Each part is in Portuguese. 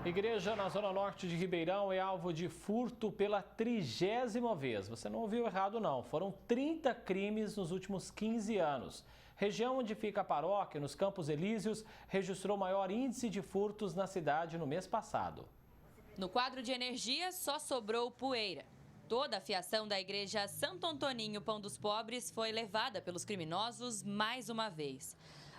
Igreja na Zona Norte de Ribeirão é alvo de furto pela 30ª vez. Você não ouviu errado, não. Foram 30 crimes nos últimos 15 anos. Região onde fica a paróquia, nos Campos Elíseos, registrou o maior índice de furtos na cidade no mês passado. No quadro de energia, só sobrou poeira. Toda a fiação da igreja Santo Antoninho Pão dos Pobres foi levada pelos criminosos mais uma vez.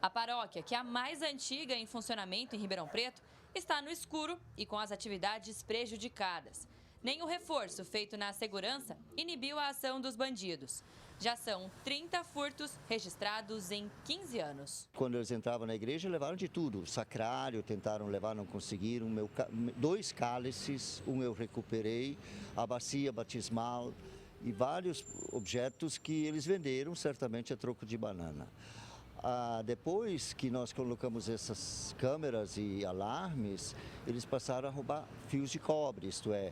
A paróquia, que é a mais antiga em funcionamento em Ribeirão Preto, está no escuro e com as atividades prejudicadas. Nem o reforço feito na segurança inibiu a ação dos bandidos. Já são 30 furtos registrados em 15 anos. Quando eles entravam na igreja, levaram de tudo. O sacrário, tentaram levar, não conseguiram. 2 cálices, um eu recuperei, a bacia batismal e vários objetos que eles venderam, certamente a troco de banana. Depois que nós colocamos essas câmeras e alarmes, eles passaram a roubar fios de cobre, isto é,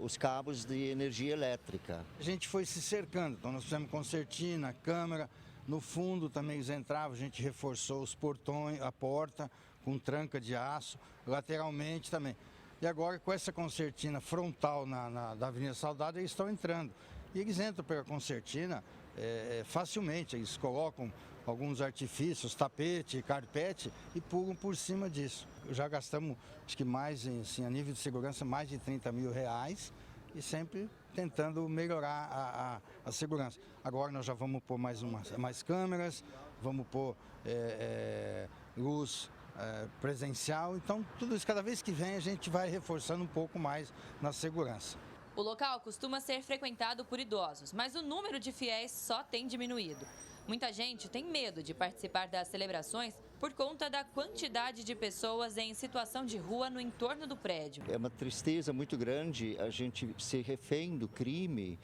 os cabos de energia elétrica. A gente foi se cercando, então nós fizemos concertina, câmera, no fundo também eles entravam, a gente reforçou os portões, a porta com tranca de aço, lateralmente também. E agora com essa concertina frontal da Avenida Saudade, eles estão entrando. E eles entram pela concertina facilmente, eles colocam alguns artifícios, tapete, carpete e pulam por cima disso. Já gastamos, acho que mais, assim, a nível de segurança, mais de R$30 mil e sempre tentando melhorar a segurança. Agora nós já vamos pôr mais câmeras, vamos pôr luz presencial, então tudo isso, cada vez que vem a gente vai reforçando um pouco mais na segurança. O local costuma ser frequentado por idosos, mas o número de fiéis só tem diminuído. Muita gente tem medo de participar das celebrações por conta da quantidade de pessoas em situação de rua no entorno do prédio. É uma tristeza muito grande a gente ser refém do crime,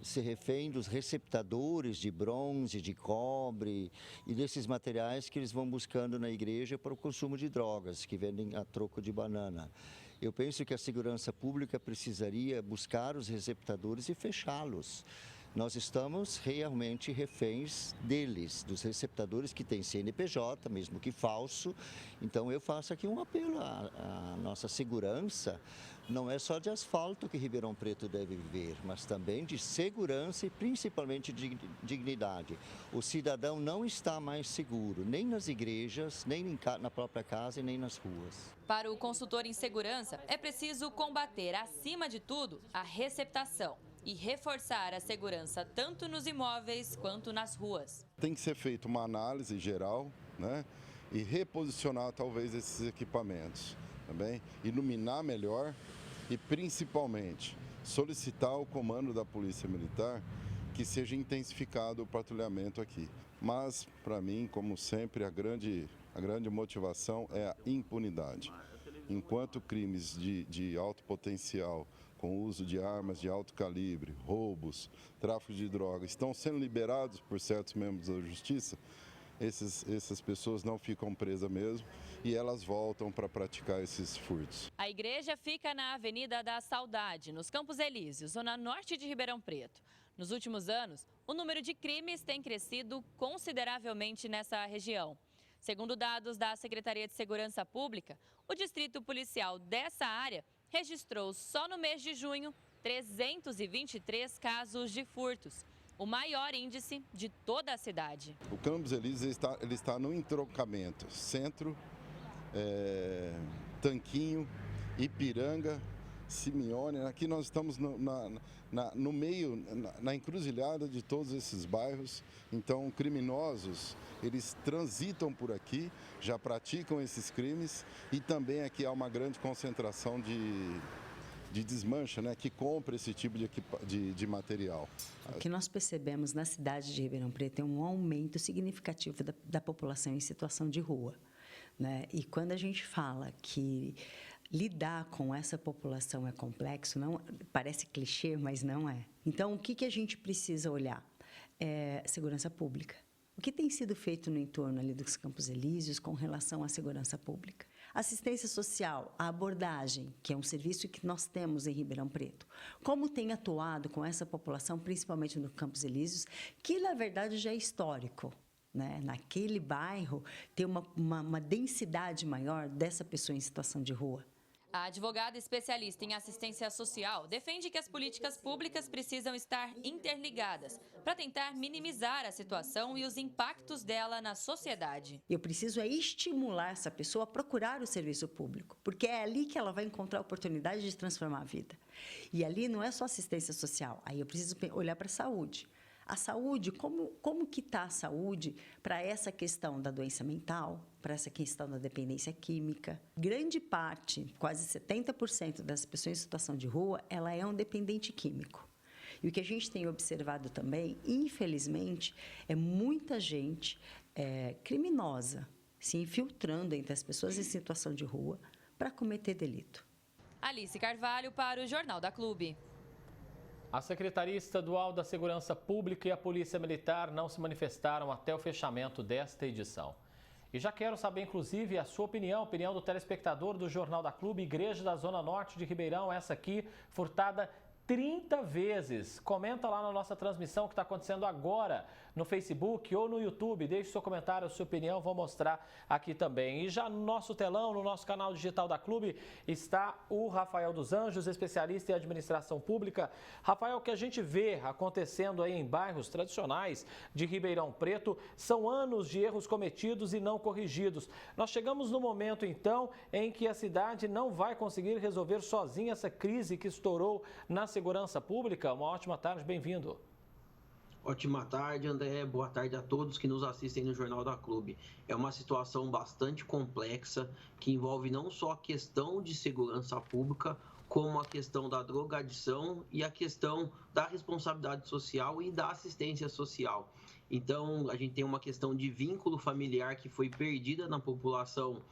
ser refém dos receptadores de bronze, de cobre e desses materiais que eles vão buscando na igreja para o consumo de drogas, que vendem a troco de banana. Eu penso que a segurança pública precisaria buscar os receptadores e fechá-los. Nós estamos realmente reféns deles, dos receptadores que têm CNPJ, mesmo que falso. Então eu faço aqui um apelo à nossa segurança. Não é só de asfalto que Ribeirão Preto deve viver, mas também de segurança e principalmente de dignidade. O cidadão não está mais seguro, nem nas igrejas, nem na própria casa e nem nas ruas. Para o consultor em segurança, é preciso combater, acima de tudo, a receptação e reforçar a segurança tanto nos imóveis quanto nas ruas. Tem que ser feita uma análise geral, né, e reposicionar talvez esses equipamentos, também iluminar melhor e principalmente solicitar ao comando da Polícia Militar que seja intensificado o patrulhamento aqui. Mas, para mim, como sempre, a grande motivação é a impunidade. Enquanto crimes de alto potencial, com o uso de armas de alto calibre, roubos, tráfico de drogas, estão sendo liberados por certos membros da Justiça, essas pessoas não ficam presas mesmo e elas voltam para praticar esses furtos. A igreja fica na Avenida da Saudade, nos Campos Elíseos, zona norte de Ribeirão Preto. Nos últimos anos, o número de crimes tem crescido consideravelmente nessa região. Segundo dados da Secretaria de Segurança Pública, o distrito policial dessa área registrou só no mês de junho 323 casos de furtos, o maior índice de toda a cidade. O Campos Elíseos ele está no entroncamento Centro, Tanquinho, Ipiranga, Simeone. Aqui nós estamos no meio, na encruzilhada de todos esses bairros. Então, criminosos, eles transitam por aqui, já praticam esses crimes e também aqui há uma grande concentração de desmancha, né, que compra esse tipo de material. O que nós percebemos na cidade de Ribeirão Preto é um aumento significativo da população em situação de rua, né? E quando a gente fala que lidar com essa população é complexo, não, parece clichê, mas não é. Então, o que a gente precisa olhar? Segurança pública. O que tem sido feito no entorno ali dos Campos Elíseos com relação à segurança pública? Assistência social, a abordagem, que é um serviço que nós temos em Ribeirão Preto. Como tem atuado com essa população, principalmente no Campos Elíseos, que na verdade já é histórico, né? Naquele bairro tem uma densidade maior dessa pessoa em situação de rua. A advogada especialista em assistência social defende que as políticas públicas precisam estar interligadas para tentar minimizar a situação e os impactos dela na sociedade. Eu preciso estimular essa pessoa a procurar o serviço público, porque é ali que ela vai encontrar a oportunidade de transformar a vida. E ali não é só assistência social, aí eu preciso olhar para a saúde. A saúde, como que está a saúde para essa questão da doença mental, para essa questão da dependência química? Grande parte, quase 70% das pessoas em situação de rua, ela é um dependente químico. E o que a gente tem observado também, infelizmente, é muita gente criminosa se infiltrando entre as pessoas em situação de rua para cometer delito. Alice Carvalho para o Jornal da Clube. A Secretaria Estadual da Segurança Pública e a Polícia Militar não se manifestaram até o fechamento desta edição. E já quero saber, inclusive, a sua opinião, opinião do telespectador do Jornal da Clube, Igreja da Zona Norte de Ribeirão, essa aqui, furtada 30 vezes. Comenta lá na nossa transmissão que está acontecendo agora no Facebook ou no YouTube. Deixe seu comentário, sua opinião, vou mostrar aqui também. E já no nosso telão, no nosso canal digital da Clube, está o Rafael dos Anjos, especialista em administração pública. Rafael, o que a gente vê acontecendo aí em bairros tradicionais de Ribeirão Preto são anos de erros cometidos e não corrigidos. Nós chegamos no momento, então, em que a cidade não vai conseguir resolver sozinha essa crise que estourou na segurança pública. Uma ótima tarde, bem-vindo. Ótima tarde, André. Boa tarde a todos que nos assistem no Jornal da Clube. É uma situação bastante complexa que envolve não só a questão de segurança pública, como a questão da drogadição e a questão da responsabilidade social e da assistência social. Então, a gente tem uma questão de vínculo familiar que foi perdida na população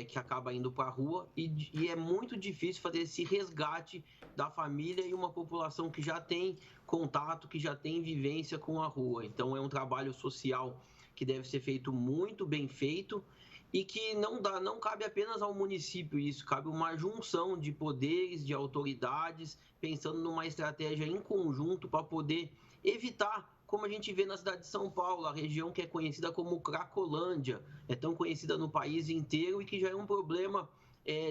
que acaba indo para a rua e é muito difícil fazer esse resgate da família e uma população que já tem contato, que já tem vivência com a rua. Então é um trabalho social que deve ser feito muito bem feito e que não cabe apenas ao município isso, cabe uma junção de poderes, de autoridades, pensando numa estratégia em conjunto para poder evitar, como a gente vê na cidade de São Paulo, a região que é conhecida como Cracolândia, é tão conhecida no país inteiro e que já é um problema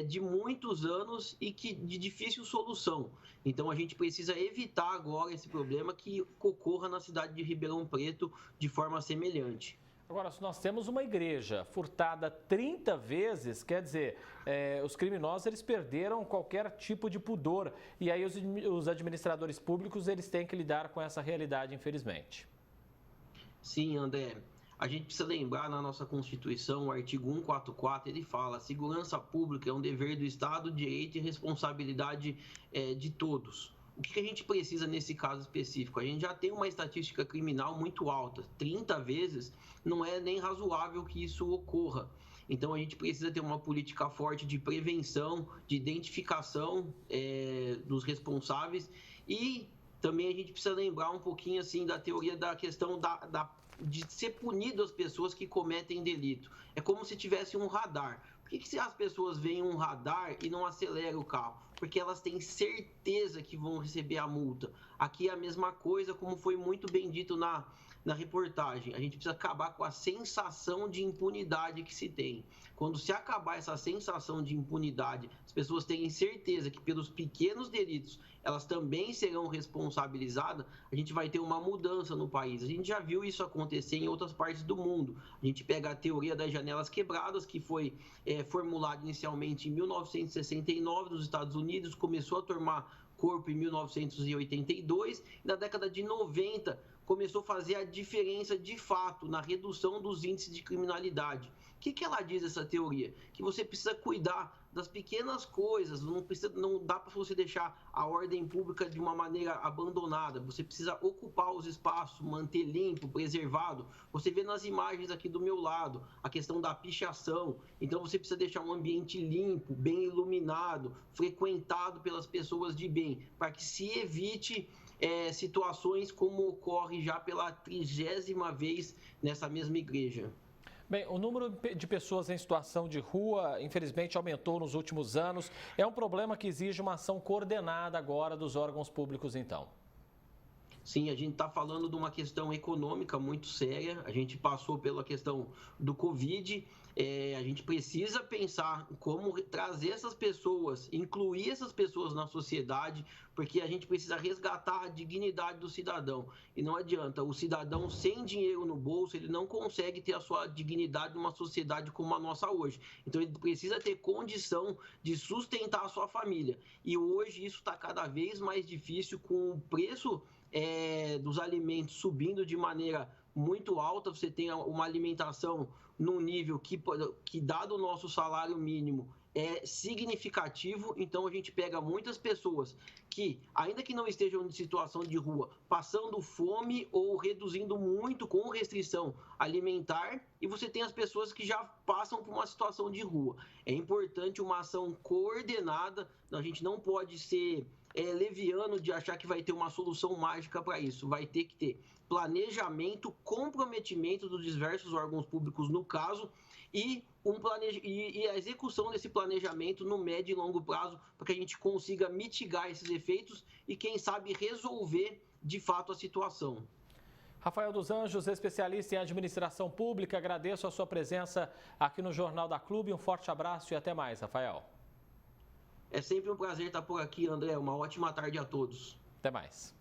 de muitos anos e que de difícil solução. Então a gente precisa evitar agora esse problema que ocorra na cidade de Ribeirão Preto de forma semelhante. Agora, se nós temos uma igreja furtada 30 vezes, quer dizer, os criminosos eles perderam qualquer tipo de pudor. E aí os administradores públicos eles têm que lidar com essa realidade, infelizmente. Sim, André. A gente precisa lembrar na nossa Constituição, o artigo 144, ele fala: segurança pública é um dever do Estado, direito e responsabilidade de todos. O que a gente precisa nesse caso específico? A gente já tem uma estatística criminal muito alta, 30 vezes não é nem razoável que isso ocorra. Então a gente precisa ter uma política forte de prevenção, de identificação dos responsáveis e também a gente precisa lembrar um pouquinho assim da teoria da questão de ser punido as pessoas que cometem delito. É como se tivesse um radar. Por que as pessoas veem um radar e não aceleram o carro? Porque elas têm certeza que vão receber a multa. Aqui é a mesma coisa, como foi muito bem dito na reportagem. A gente precisa acabar com a sensação de impunidade que se tem. Quando se acabar essa sensação de impunidade, as pessoas têm certeza que pelos pequenos delitos elas também serão responsabilizadas, a gente vai ter uma mudança no país. A gente já viu isso acontecer em outras partes do mundo. A gente pega a teoria das janelas quebradas, que foi formulada inicialmente em 1969 nos Estados Unidos, começou a tomar corpo em 1982, e na década de 90 começou a fazer a diferença de fato na redução dos índices de criminalidade. O que ela diz, essa teoria? Que você precisa cuidar das pequenas coisas, não dá para você deixar a ordem pública de uma maneira abandonada, você precisa ocupar os espaços, manter limpo, preservado. Você vê nas imagens aqui do meu lado a questão da pichação, então você precisa deixar um ambiente limpo, bem iluminado, frequentado pelas pessoas de bem, para que se evite situações como ocorre já pela 30ª vez nessa mesma igreja. Bem, o número de pessoas em situação de rua, infelizmente, aumentou nos últimos anos. É um problema que exige uma ação coordenada agora dos órgãos públicos, então. Sim, a gente está falando de uma questão econômica muito séria. A gente passou pela questão do Covid. A gente precisa pensar como trazer essas pessoas, incluir essas pessoas na sociedade, porque a gente precisa resgatar a dignidade do cidadão. E não adianta, o cidadão sem dinheiro no bolso, ele não consegue ter a sua dignidade numa sociedade como a nossa hoje. Então ele precisa ter condição de sustentar a sua família. E hoje isso está cada vez mais difícil com o preço dos alimentos subindo de maneira muito alta. Você tem uma alimentação num nível que dado o nosso salário mínimo, é significativo. Então a gente pega muitas pessoas que, ainda que não estejam em situação de rua, passando fome ou reduzindo muito com restrição alimentar, e você tem as pessoas que já passam por uma situação de rua. É importante uma ação coordenada. A gente não pode ser leviano de achar que vai ter uma solução mágica para isso. Vai ter que ter planejamento, comprometimento dos diversos órgãos públicos no caso, e a execução desse planejamento no médio e longo prazo, para que a gente consiga mitigar esses efeitos e, quem sabe, resolver de fato a situação. Rafael dos Anjos, especialista em administração pública, agradeço a sua presença aqui no Jornal da Clube. Um forte abraço e até mais, Rafael. É sempre um prazer estar por aqui, André. Uma ótima tarde a todos. Até mais.